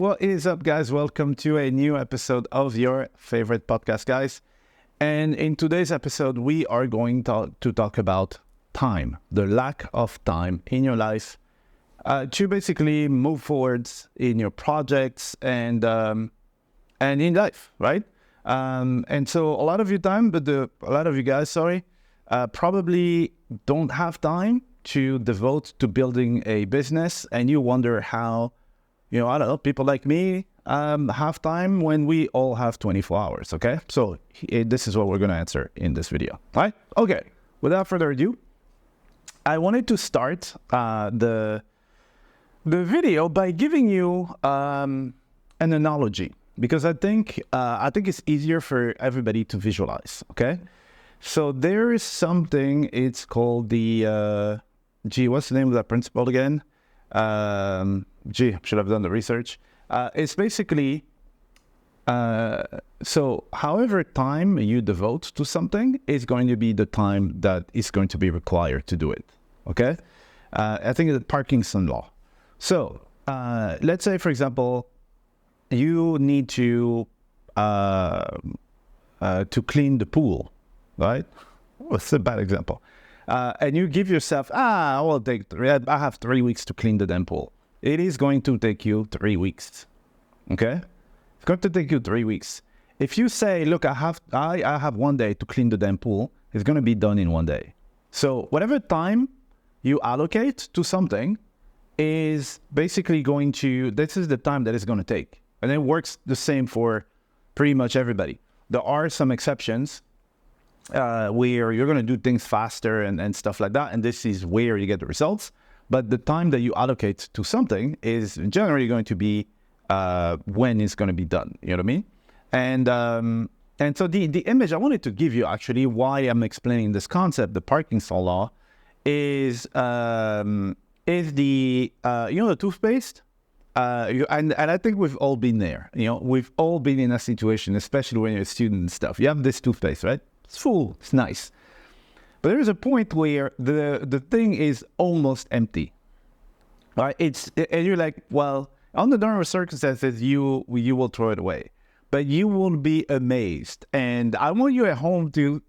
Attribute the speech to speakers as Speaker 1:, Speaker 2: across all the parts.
Speaker 1: what is up, guys? Welcome to a new episode of your favorite podcast, guys. And in today's episode, we are going to talk about time, the lack of time in your life to basically move forwards in your projects and in life, right? And so a lot of you guys, probably don't have time to devote to building a business, and you wonder how. I don't know, people like me have time when we all have 24 hours, okay? So this is what we're going to answer in this video, right? Okay, without further ado, I wanted to start the video by giving you an analogy, because I think it's easier for everybody to visualize, okay? So there is something, it's called the, what's the name of that principle again? Should have done the research. It's basically, so however time you devote to something is going to be the time that is going to be required to do it, okay? I think it's the Parkinson law. So let's say, for example, you need to clean the pool, right? Oh, it's a bad example. And you give yourself, I have 3 weeks to clean the damn pool. It is going to take you 3 weeks, okay? It's going to take you 3 weeks. If you say, look, I have 1 day to clean the damn pool, it's going to be done in 1 day. So whatever time you allocate to something is basically this is the time that it's going to take. And it works the same for pretty much everybody. There are some exceptions where you're going to do things faster and stuff like that. And this is where you get the results. But the time that you allocate to something is generally going to be when it's going to be done. You know what I mean? And so the image I wanted to give you, actually, why I'm explaining this concept, the Parkinson law, is the the toothpaste. And I think we've all been there. We've all been in a situation, especially when you're a student and stuff. You have this toothpaste, right? It's full. It's nice. But there is a point where the thing is almost empty, right? And you're like, well, under normal circumstances, you will throw it away, but you will be amazed. And I want you at home to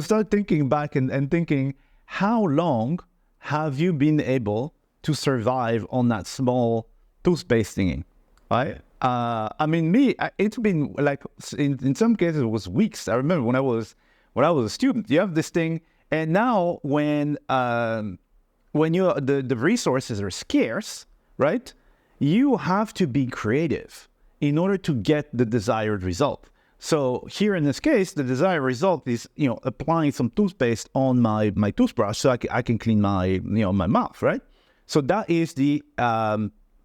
Speaker 1: start thinking back and thinking, how long have you been able to survive on that small toothpaste thingy, right? I mean, it's been like, in some cases, it was weeks. I remember when I was a student, you have this thing, and now when the resources are scarce, right? You have to be creative in order to get the desired result. So here in this case, the desired result is applying some toothpaste on my toothbrush so I can clean my my mouth, right? So that is the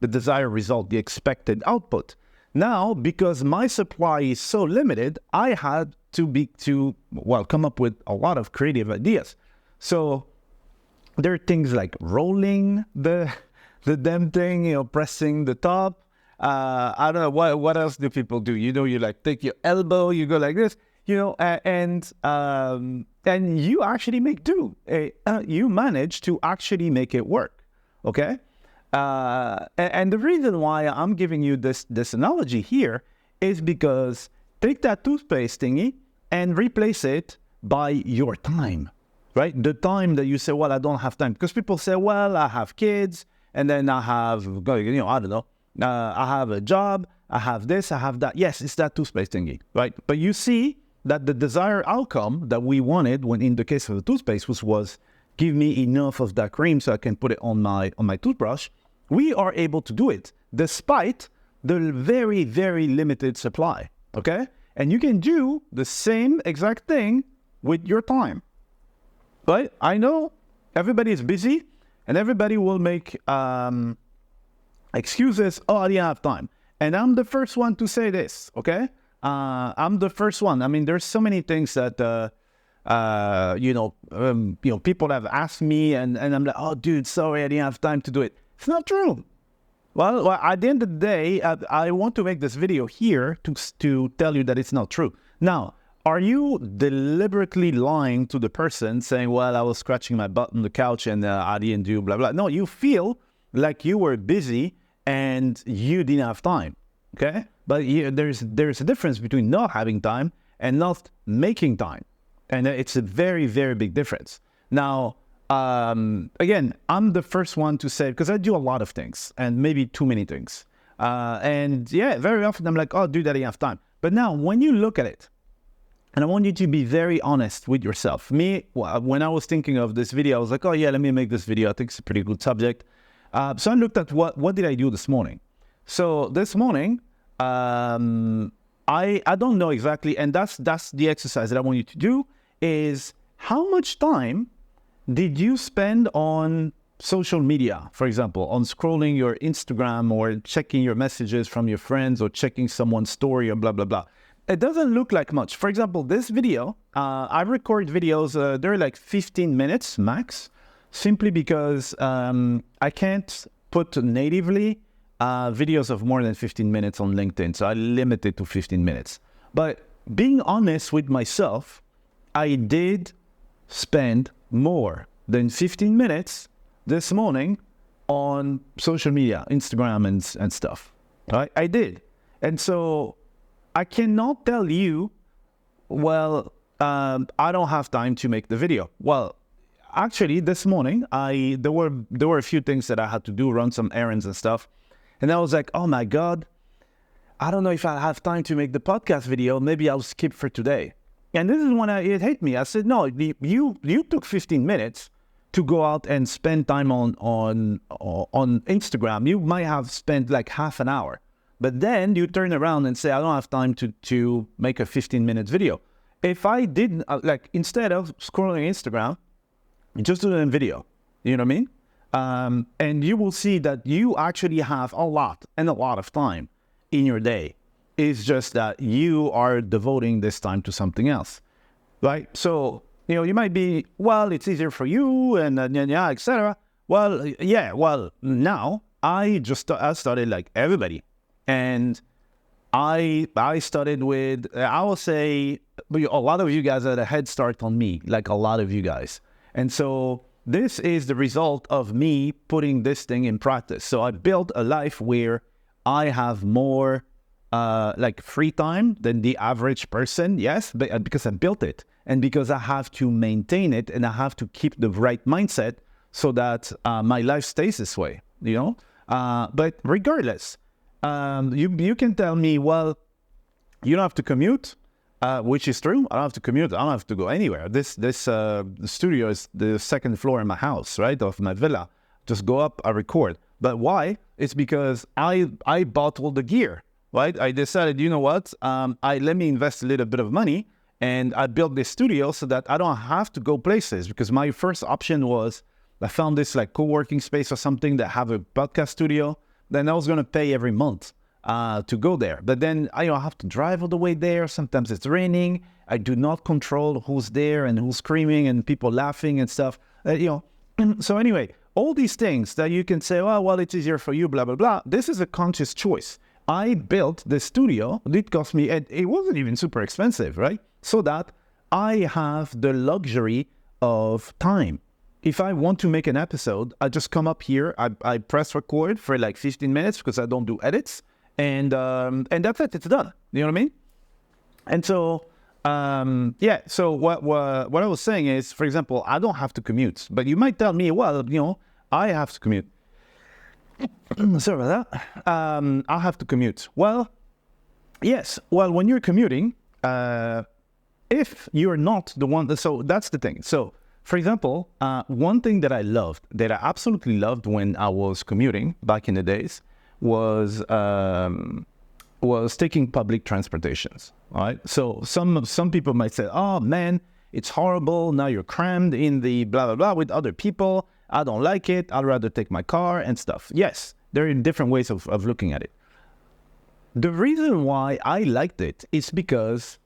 Speaker 1: desired result, the expected output. Now, because my supply is so limited, I had to come up with a lot of creative ideas. So there are things like rolling the damn thing, pressing the top. I don't know what else do people do. You like take your elbow, you go like this, and you actually make do. You manage to actually make it work. Okay. And the reason why I'm giving you this analogy here is because take that toothpaste thingy and replace it by your time, right? The time that you say, well, I don't have time. Because people say, well, I have kids, and then I have, I don't know, I have a job, I have this, I have that. Yes, it's that toothpaste thingy, right? But you see that the desired outcome that we wanted when in the case of the toothpaste was give me enough of that cream so I can put it on my toothbrush. We are able to do it despite the very, very limited supply, okay? And you can do the same exact thing with your time, right? I know everybody is busy and everybody will make excuses. Oh, I didn't have time. And I'm the first one to say this, okay? I'm the first one. I mean, there's so many things that, people have asked me and I'm like, oh, dude, sorry, I didn't have time to do it. It's not true. Well, at the end of the day, I want to make this video here to tell you that it's not true. Now, are you deliberately lying to the person saying, well, I was scratching my butt on the couch and I didn't do blah, blah. No, you feel like you were busy and you didn't have time, okay? But there's a difference between not having time and not making time. And it's a very, very big difference. Now, again, I'm the first one to say, because I do a lot of things and maybe too many things. And yeah, very often I'm like, oh, dude, I didn't have time. But now when you look at it, and I want you to be very honest with yourself. Me, when I was thinking of this video, I was like, oh yeah, let me make this video. I think it's a pretty good subject. So I looked at what did I do this morning. So this morning, I don't know exactly, and that's the exercise that I want you to do, is how much time did you spend on social media, for example, on scrolling your Instagram or checking your messages from your friends or checking someone's story or blah, blah, blah. It doesn't look like much. For example, this video, I record videos, they're like 15 minutes max, simply because I can't put natively videos of more than 15 minutes on LinkedIn. So I limit it to 15 minutes. But being honest with myself, I did spend more than 15 minutes this morning on social media, Instagram and stuff. Right? I did. And so I cannot tell you, well, I don't have time to make the video. Well, actually, this morning, there were a few things that I had to do, run some errands and stuff. And I was like, oh my God, I don't know if I have time to make the podcast video. Maybe I'll skip for today. And this is when it hit me. I said, no, you took 15 minutes to go out and spend time on Instagram. You might have spent like half an hour. But then you turn around and say, I don't have time to make a 15-minute video. If I didn't, instead of scrolling Instagram, just do it in video. You know what I mean? And you will see that you actually have a lot of time in your day. It's just that you are devoting this time to something else, right? So, you might be, well, it's easier for you and yeah, etc. Well, yeah, now I started like everybody. And I started with, I will say, a lot of you guys had a head start on me, like a lot of you guys. And so this is the result of me putting this thing in practice. So I built a life where I have more free time than the average person, yes, but because I built it and because I have to maintain it and I have to keep the right mindset so that my life stays this way, But regardless, you can tell me, well, you don't have to commute, which is true. I don't have to commute. I don't have to go anywhere. This studio is the second floor in my house, right, of my villa. Just go up, I record. But why? It's because I bought all the gear, right? I decided, you know what? Let me invest a little bit of money, and I built this studio so that I don't have to go places. Because my first option was, I found this like co-working space or something that have a podcast studio. Then I was going to pay every month to go there. But then I have to drive all the way there. Sometimes it's raining. I do not control who's there and who's screaming and people laughing and stuff. So anyway, all these things that you can say, oh, well, it's easier for you, blah, blah, blah. This is a conscious choice. I built the studio. It cost me, it wasn't even super expensive, right? So that I have the luxury of time. If I want to make an episode, I just come up here, I press record for like 15 minutes because I don't do edits, and that's it, it's done. You know what I mean? And so, so what I was saying is, for example, I don't have to commute, but you might tell me, well, I have to commute. Sorry about that. I have to commute. Well, yes, well, when you're commuting, if you're not the one, so that's the thing. So, for example, one thing that I absolutely loved when I was commuting back in the days was taking public transportations. All right. So some people might say, "Oh man, it's horrible. Now you're crammed in the blah blah blah with other people. I don't like it. I'd rather take my car and stuff." Yes, there are different ways of looking at it. The reason why I liked it is because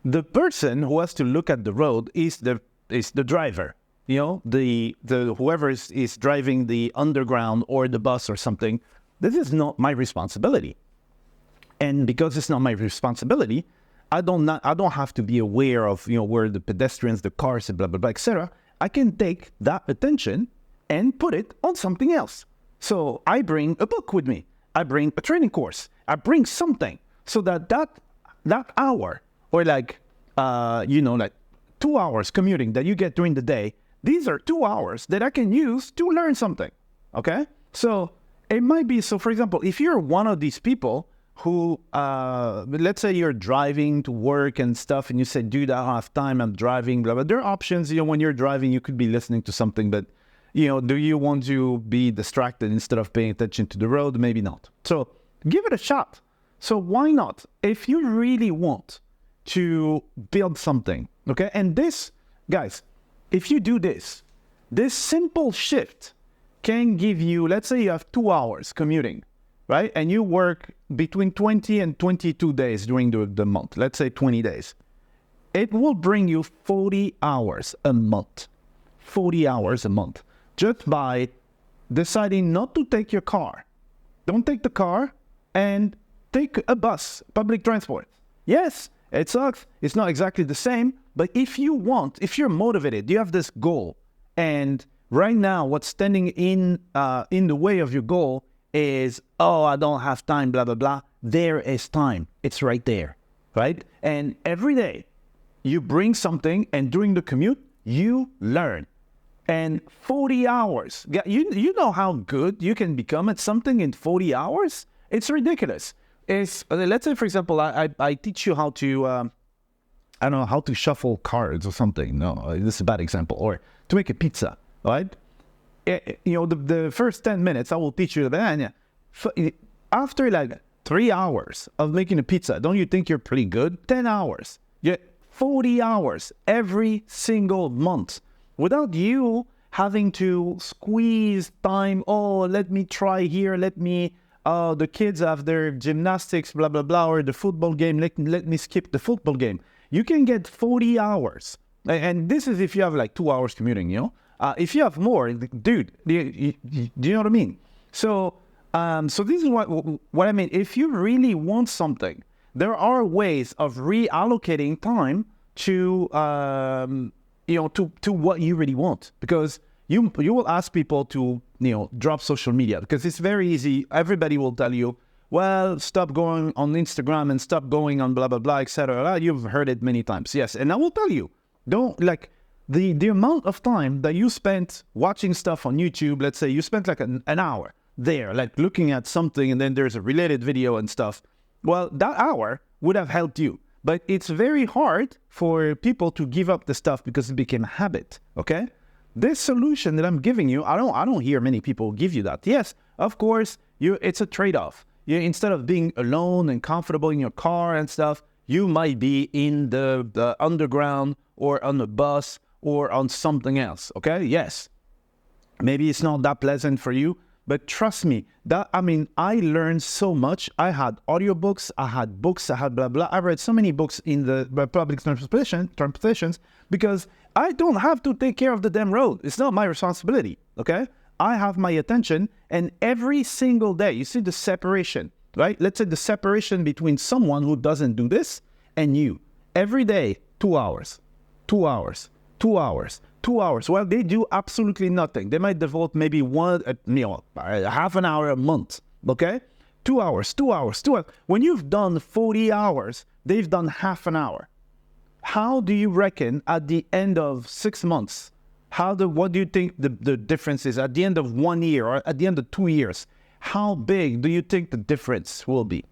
Speaker 1: the person who has to look at the road is the driver, the whoever is driving the underground or the bus or something. This is not my responsibility, and because it's not my responsibility, I don't have to be aware of where the pedestrians, the cars, blah blah blah, etc. I can take that attention and put it on something else. So I bring a book with me. I bring a training course. I bring something so that hour or like 2 hours commuting that you get during the day, these are 2 hours that I can use to learn something, okay? So it might be, so for example, if you're one of these people who, let's say you're driving to work and stuff, and you say, dude, I don't have time, I'm driving, blah, blah. There are options, when you're driving, you could be listening to something, but, do you want to be distracted instead of paying attention to the road? Maybe not. So give it a shot. So why not? If you really want to build something, okay? And this, guys, if you do this simple shift can give you, let's say you have 2 hours commuting, right? And you work between 20 and 22 days during the month, let's say 20 days. It will bring you 40 hours a month, 40 hours a month, just by deciding not to take your car. Don't take the car and take a bus, public transport. Yes, it sucks. It's not exactly the same, but if you're motivated, you have this goal, and right now what's standing in the way of your goal is, oh, I don't have time, blah, blah, blah. There is time. It's right there, right? And every day you bring something, and during the commute, you learn. And 40 hours, you know how good you can become at something in 40 hours? It's ridiculous. Let's say, for example, I teach you how to, I don't know, how to shuffle cards or something. No, this is a bad example. Or to make a pizza, right? The first 10 minutes, I will teach you that. After like 3 hours of making a pizza, don't you think you're pretty good? 10 hours. Yeah, 40 hours every single month without you having to squeeze time. Oh, let me try here. The kids have their gymnastics, blah, blah, blah, or the football game. Let me skip the football game. You can get 40 hours. And this is if you have like 2 hours commuting, if you have more, dude, do you know what I mean? So this is what I mean. If you really want something, there are ways of reallocating time to what you really want, because you will ask people to drop social media, because it's very easy. Everybody will tell you, well, stop going on Instagram and stop going on blah blah blah, etc. You've heard it many times. Yes, and I will tell you, don't like the amount of time that you spent watching stuff on YouTube. Let's say you spent like an hour there, like looking at something, and then there's a related video and stuff. Well, that hour would have helped you. But it's very hard for people to give up the stuff because it became a habit, okay? This solution that I'm giving you, I don't hear many people give you that. Yes, of course, it's a trade-off. Instead of being alone and comfortable in your car and stuff, you might be in the underground or on a bus or on something else, okay? Yes, maybe it's not that pleasant for you, but trust me, I learned so much. I had audiobooks, I had books, I had blah, blah. I read so many books in the public transportations because I don't have to take care of the damn road. It's not my responsibility, okay? I have my attention, and every single day, you see the separation, right? Let's say the separation between someone who doesn't do this and you. Every day, 2 hours, 2 hours, 2 hours. 2 hours. Well, they do absolutely nothing. They might devote maybe half an hour a month, okay? 2 hours, 2 hours, 2 hours. When you've done 40 hours, they've done half an hour. How do you reckon at the end of 6 months? What do you think the difference is at the end of 1 year or at the end of 2 years? How big do you think the difference will be?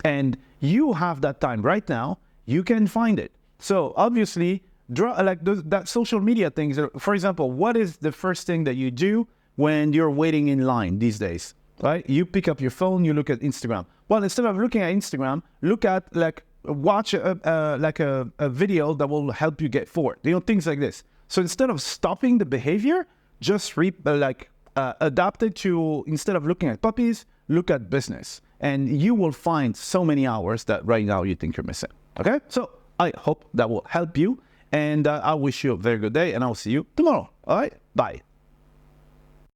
Speaker 1: And you have that time right now. You can find it. So obviously, that social media things. For example, what is the first thing that you do when you're waiting in line these days? Right? You pick up your phone, you look at Instagram. Well, instead of looking at Instagram, watch a video that will help you get forward. Things like this. So instead of stopping the behavior, just adapt it to, instead of looking at puppies, look at business, and you will find so many hours that right now you think you're missing. Okay? So I hope that will help you. And I wish you a very good day, and I'll see you tomorrow. All right? Bye.